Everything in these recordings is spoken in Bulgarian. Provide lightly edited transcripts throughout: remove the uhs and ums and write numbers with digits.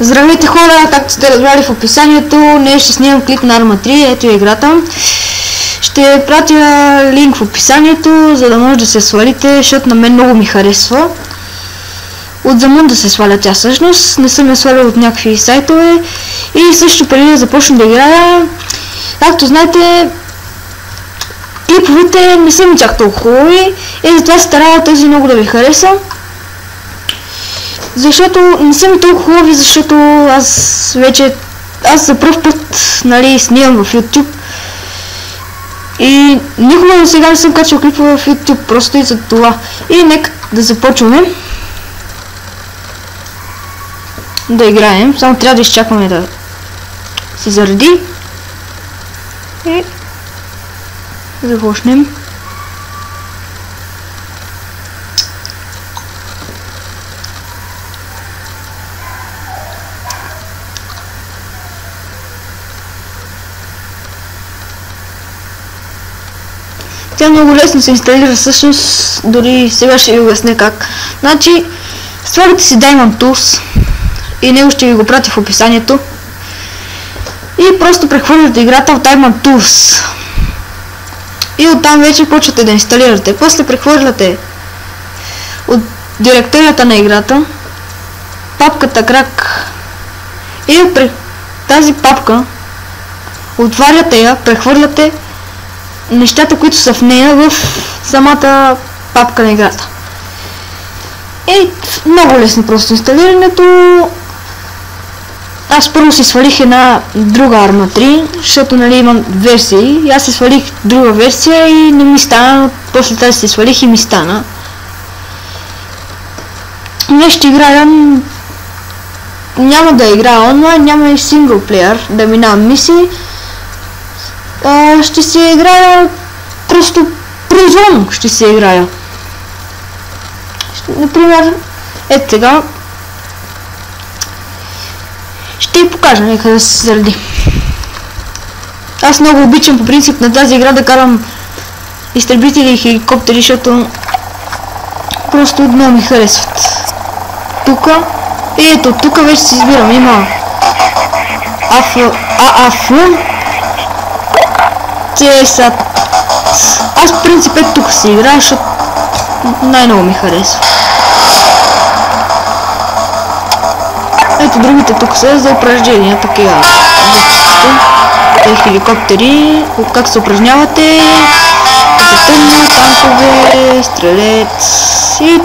Здравейте хора, както сте разбрали в описанието, днес ще снимам клип на Arma 3, ето е играта. Ще пратя линк в описанието, за да може да се свалите, защото на мен много ми харесва. От Zamunda да се сваля тя всъщност, не съм я свалял от някакви сайтове. И също преди да започна да играя, както знаете, клиповете не са ми чак толкова хубави и затова старая този много да ви хареса. Защото не са ми толкова хубави, защото аз за пръв път, нали, снимам в YouTube. И никога до сега не съм качвал клипове в YouTube, просто и за това. И нека да започваме да играем. Само трябва да изчакваме да се заради. И започнем. Тя много лесно се инсталира всъщност, дори сега ще ви обясня как. Значи, слагате си Diamond Tools и него ще ви го пратя в описанието. И просто прехвърляте играта в Diamond Tools. И оттам вече почвате да инсталирате. После прехвърляте от директорията на играта папката крак. И от тази папка отваряте я, прехвърляте нещата, които са в нея, в самата папка на играта. И много лесно просто инсталирането. Аз първо си свалих една друга Arma 3, защото, нали, имам версии. И аз си свалих друга версия и не ми стана, после тази си свалих и ми стана. Днес ще играя, няма да играя онлайн, няма и синглплеер, да минавам мисии. Ще си играя просто произволно, ще си играя. Например, ето сега ще ви покажа, нека да се заради. Аз много обичам по принцип на тази игра да карам изтребители и хеликоптери, защото просто много ми харесват. Тука, и ето, тук вече си избирам, има ААФ. Те са... Аз в принцип ето тук си играя, защото най-много ми харесва. Ето другите тук са за упражнения, такива хеликоптери, как се упражнявате, тъмно, танкове, стрелец и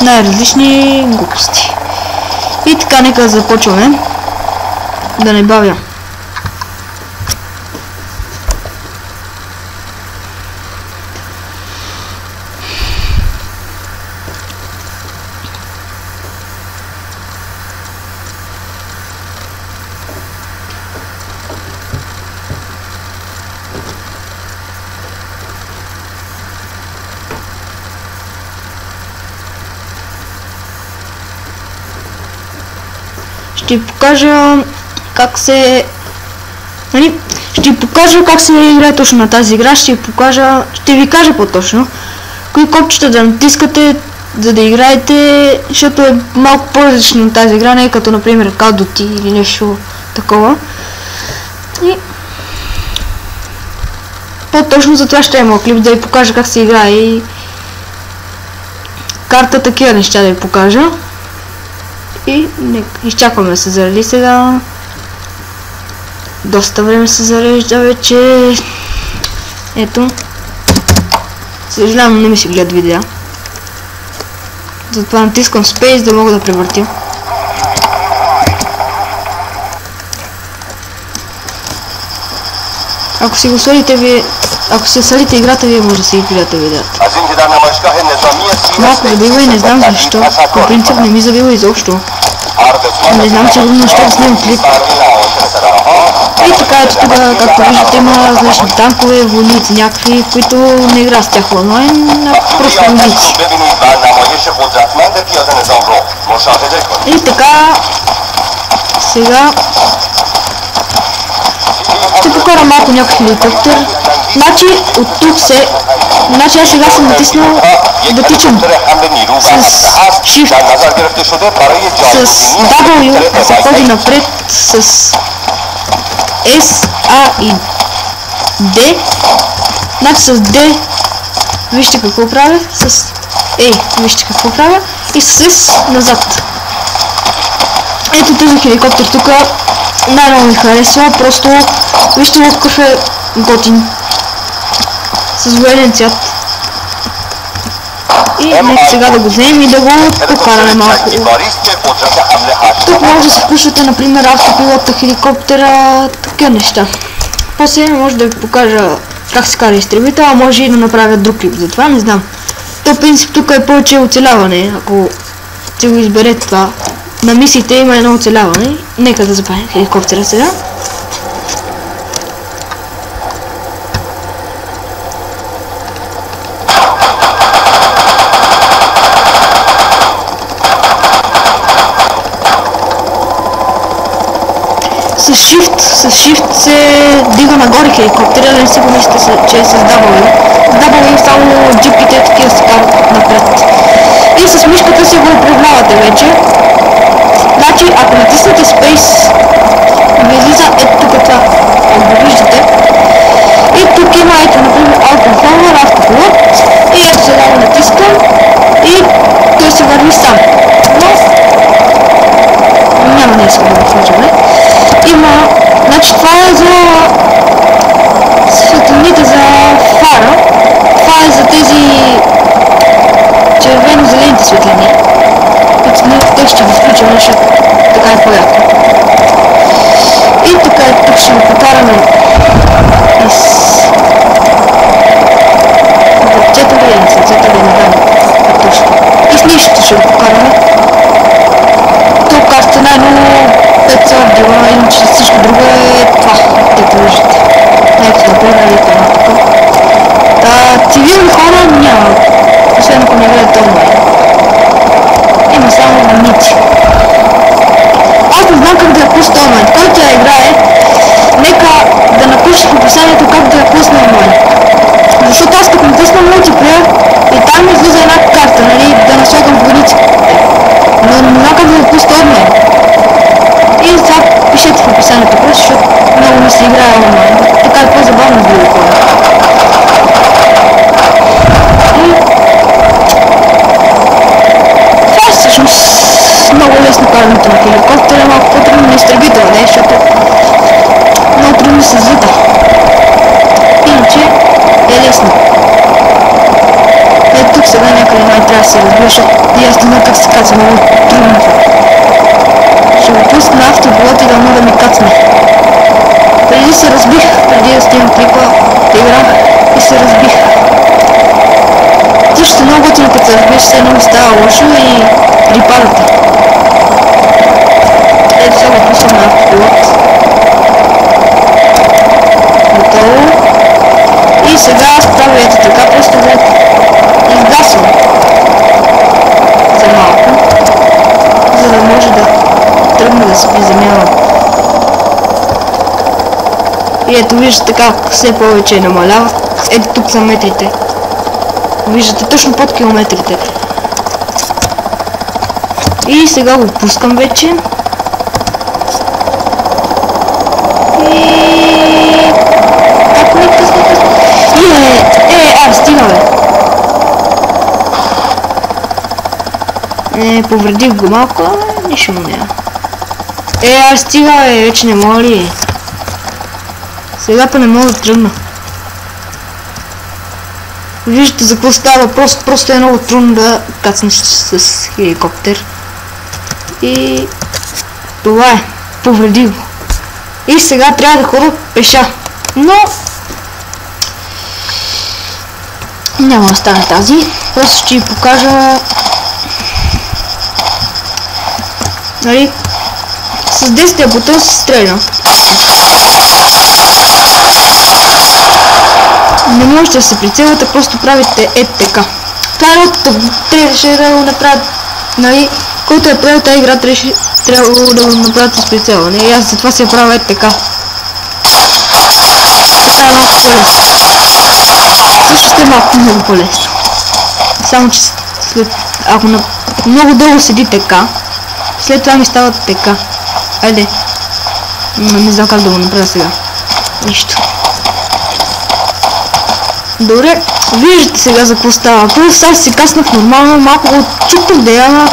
най-различни глупости. И така, нека започваме, да не бавя. Ще ви покажа как се... Нали? Ще ви покажа как се играе точно на тази игра, ще ви кажа по-точно кои копчета да натискате, за да играете, защото е малко по-различно на тази игра, не е като например Call of Duty или нещо такова. И по-точно за това ще е моят клип, да ви покажа как се играе и карта, такива неща да ви покажа. И изчакваме да се заради сега. Доста време се зарежда вече. Ето. Съжалявам, не ми се гледат видеа. Затова натискам Space да мога да превъртя. Ако си го свалите вие, ако се свалите играта, вие може да си гледате видеята. Малко забива и не знам защо. По принцип не ми забива изобщо. Не знам, че трудно ще снимам клип. И така, ето тук, както виждате, има различни танкове, войници някакви, които не играят с тях онлайн, а просто войници. И така, сега ще покара малко някакъв хеликоптер. Значи, от тук се Значи аз сега съм натиснал да тичам с Shift, с W се ходи напред, с S, A и D. Значи с D вижте какво правя, с A вижте какво правя и с S назад. Ето този хеликоптер тук най-много ми харесва, просто вижте го какъв е готин, с военен цвят. И нека сега да го вземем и да го покараме малко. Тук може да се включвате, например, автопилота, хеликоптера, такива неща. После може да ви покажа как се кара изтребител, а може и да направя друг клип, затова не знам. То принцип тук е повече оцеляване, ако си го изберете това. На мисиите има едно оцеляване. Нека да запалим хеликоптера сега. С Shift се дига нагоре хеликоптера, да не си помислите, че е с W. С W само джипите такива се карат напред. И с мишката си го управлявате вече. Значи, ако натиснете Space, ви излиза ето тук това, ако го виждате. И тук има ето, например, Autocontroller, автопилот. И ето сега го натискам и той се върви сам. Но няма да искам да го сложим. Има, значи това е за светлините за фара. Това е за тези червено-зелените светлини. Те ще го включим, защото така е по-яко. И така, тук ще го покараме из цвета ли не знам точно. И с нищото ще го покараме. Тук карта най-много 5 ордила, иначе всичко друго е това, дето виждате. Ето например и това тук. Цивилни хора няма, освен ако не гледат онлайн. Има само войници. Аз не знам как да я пусна онлайн. Който я играе, нека да напише в описанието как да я пусна онлайн. Защото аз като натисна мултиплеер и там излиза една карта, нали, да наслагам войниците. Но не знам как да я пусна онлайн. И сега пишете в описанието просто, защото много ми се играе онлайн. Така е по-забавно с други хора. Много лесно карането на хеликоптера, е малко по-трудно на изтребителя, не, защото много трудно се злита. Иначе е лесно. Ето тук сега някъде май трябва да се разбира, защото и аз не знам как се каца, много трудно. Ще го пусна на автопилот и да мога да ми кацне. Преди се разбих, преди да снимам клипа, играх и се разбих. Също много готино, като се разбиш, все едно става лошо и припадате. Ето сега го пуснем на автопилот. Готово. И сега аз правя ето така, просто го изгасвам за малко, за да може да тръгне да се приземява. И ето виждате как все повече намалява. Ето тук са метрите. Виждате точно под километрите. И сега го пускам вече. И... Ако не късно. Стига бе. Повредих го малко, нищо му няма. Стига бе, вече не мога ли? Сега па не мога да тръгна. Виждате за какво става въпрос, просто е много трудно да кацнеш с хеликоптер. И това е, повреди го. И сега трябва да ходя пеша, но няма да стане тази, просто ще ви покажа, нали, с 10 бутъл се стреля. Не можете да се прицелвате, просто правите така. Това е едното, трябваше да го направят, нали, който е правил тази игра, трябва да го направят с прицелване. И аз затова се правя така. Така е малко по-лесно. също ще е малко много по-лесно. Само че ако много дълго седи така, след това ми става така. Айде. Не знам как да го направя сега. Нищо. Добре, виждате сега за какво става. Първо сега си каснах нормално, малко го чупах да я.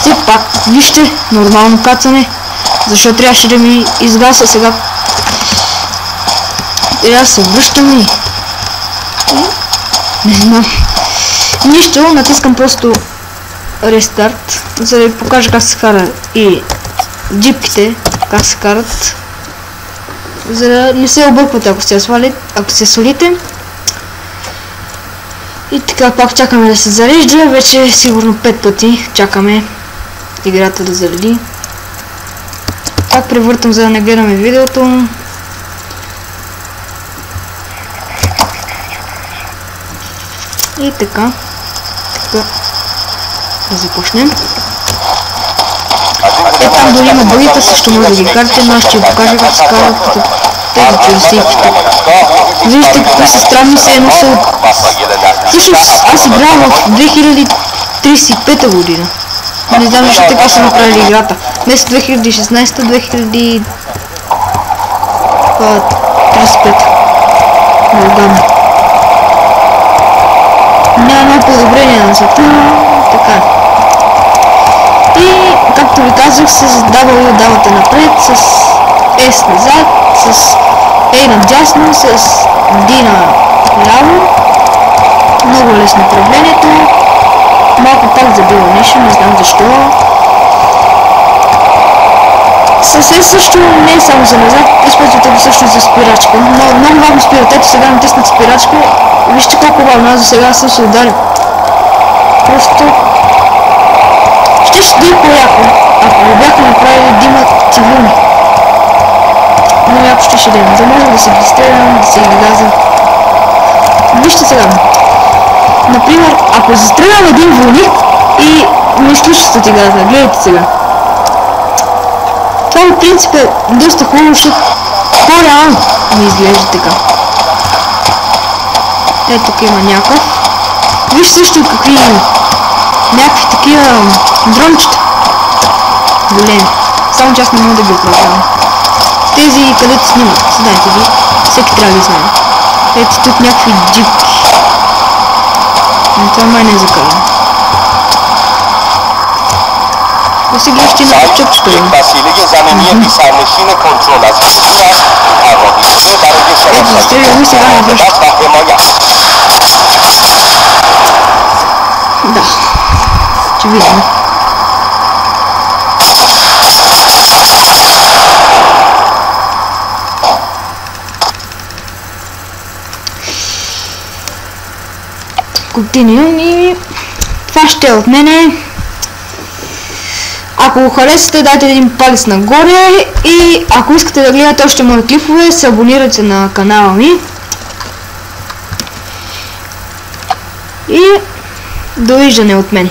Все пак, вижте, нормално кацане. Защо трябваше да ми изгаса сега? Трябва да се връщаме. Не знам. Нищо, натискам просто рестарт, за да ви покажа как се кара и джипките, как се карат. За да не се обърквате, ако се солите. И така, пак чакаме да се зарежда. Вече сигурно 5 пъти чакаме играта да зареди. Пак превъртам, за да не гледаме видеото. И така. Да започнем. Там дори има бъгите, също може да ги карате, но аз ще ви покажа как се карат като тези чудесийките. Виждате какви са странни, се едно са от... Всъщност аз играя в 2035 година. Не знам защо така са направили играта. Днес 2016-2035. Много. Няма подобрение на света. Така. И, както ви казах, с W давате напред, с S назад, с A надясно, с D наляво. Много лесно управлението. Малко пак забива нещо, не знам защо. С S също не е само за назад, използвате го също за спирачка. Но много бавно спирате, ето сега натиснат спирачка. Вижте колко бавно, аз за сега съм се ударил. Просто... ще да е по-яко, ако го бяха направили да имат цивилни. Но яко ще да има, за може да се ги стрелям, да се ги газа. Вижте сега. Например, ако застрелям един войник и не изключват играта, гледайте сега. Това в принцип е доста хубаво, защото по-реално ми изглежда така. Ето тук има някакъв. Виж също какви някакви такива дрончета. Големи. Само че аз не мога да ги управлявам. Тези, където снимат, знаете ги, всеки трябва да знае. Ето тук някакви джипки. Но това май не е закарано. Да си гледаш ти на чупчето им. Ето, застреляме сега на връща. Да. Очевидно. Continuum и това ще е от мене. Ако го харесате, дайте един палец нагоре и ако искате да гледате още мои клипове, се абонирайте на канала ми. И довиждане от мен.